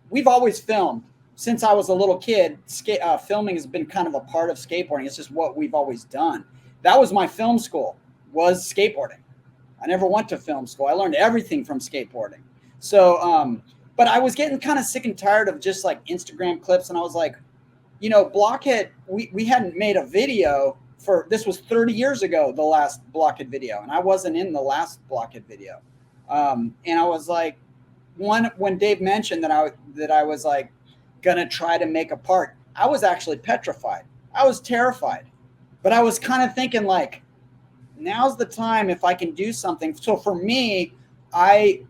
we've always filmed since I was a little kid. Filming has been kind of a part of skateboarding. It's just what we've always done. That was my film school, was skateboarding. I never went to film school. I learned everything from skateboarding. So, but I was getting kind of sick and tired of just like Instagram clips. And I was like, Blockhead, we hadn't made a video this was 30 years ago, the last Blockhead video. And I wasn't in the last Blockhead video. And I was like, when Dave mentioned that I was like gonna try to make a part, I was actually petrified. I was terrified, but I was kind of thinking like, now's the time if I can do something. So for me, I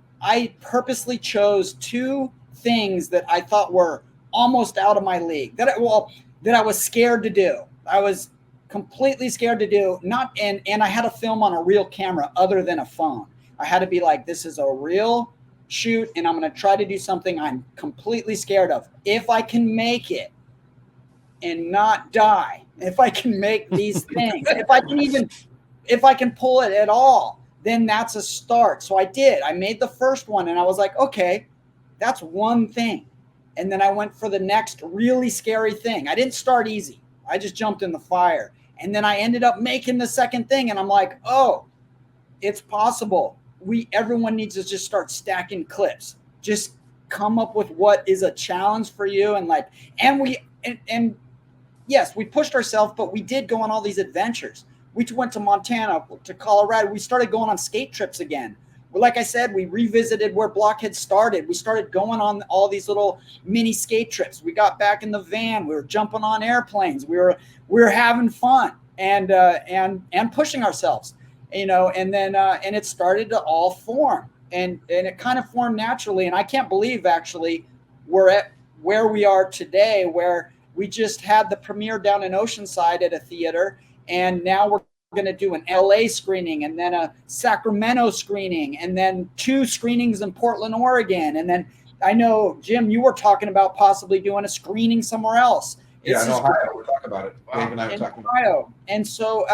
purposely chose two things that I thought were almost out of my league, that I was scared to do. I was completely scared to do. And I had to film on a real camera other than a phone. I had to be like, this is a real shoot, and I'm going to try to do something I'm completely scared of. If I can make it and not die, if I can make these things, if I can pull it at all, then that's a start. So I did. I made the first one, and I was like, okay, that's one thing. And then I went for the next really scary thing. I didn't start easy. I just jumped in the fire. And then I ended up making the second thing, and I'm like, oh, it's possible. Everyone needs to just start stacking clips. Just come up with what is a challenge for you. And yes, we pushed ourselves, but we did go on all these adventures. We went to Montana, to Colorado. We started going on skate trips again. Like I said, we revisited where Blockhead started. We started going on all these little mini skate trips. We got back in the van. We were jumping on airplanes. We were having fun and pushing ourselves, and then it started to all form, and it kind of formed naturally. And I can't believe actually we're at where we are today, where we just had the premiere down in Oceanside at a theater, and now we're going to do an LA screening, and then a Sacramento screening, and then 2 screenings in Portland, Oregon. And then I know, Jim, you were talking about possibly doing a screening somewhere else. In Ohio, we're talking about it. Wow. Dave and I were talking about it. And so,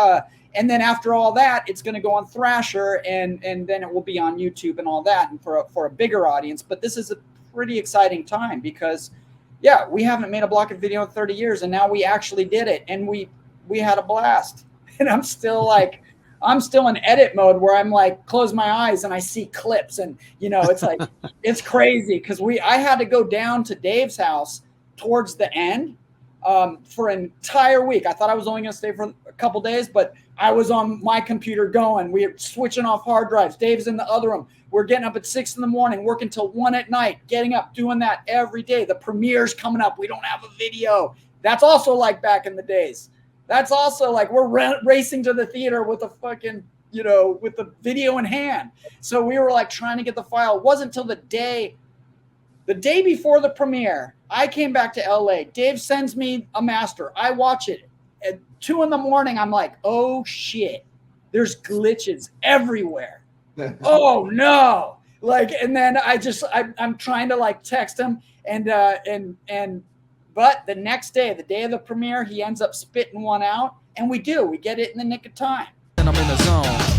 and then after all that, it's going to go on Thrasher, and then it will be on YouTube and all that, and for a bigger audience. But this is a pretty exciting time because, yeah, we haven't made a Blockhead video in 30 years, and now we actually did it, and we had a blast. And I'm still in edit mode where I'm like, close my eyes and I see clips, and it's like, it's crazy. Cause I had to go down to Dave's house towards the end for an entire week. I thought I was only going to stay for a couple days, but I was on my computer going, we're switching off hard drives. Dave's in the other room. We're getting up at 6 a.m, working till 1 p.m, getting up, doing that every day. The premiere's coming up. We don't have a video. That's also like back in the days. That's also like we're racing to the theater with a fucking, with the video in hand. So we were like trying to get the file. It wasn't until the day before the premiere, I came back to LA. Dave sends me a master. I watch it at 2 a.m. I'm like, oh shit, there's glitches everywhere. Oh no. Like, and then I'm trying to like text him but the next day, the day of the premiere, he ends up spitting one out, and we get it in the nick of time. And I'm in the zone.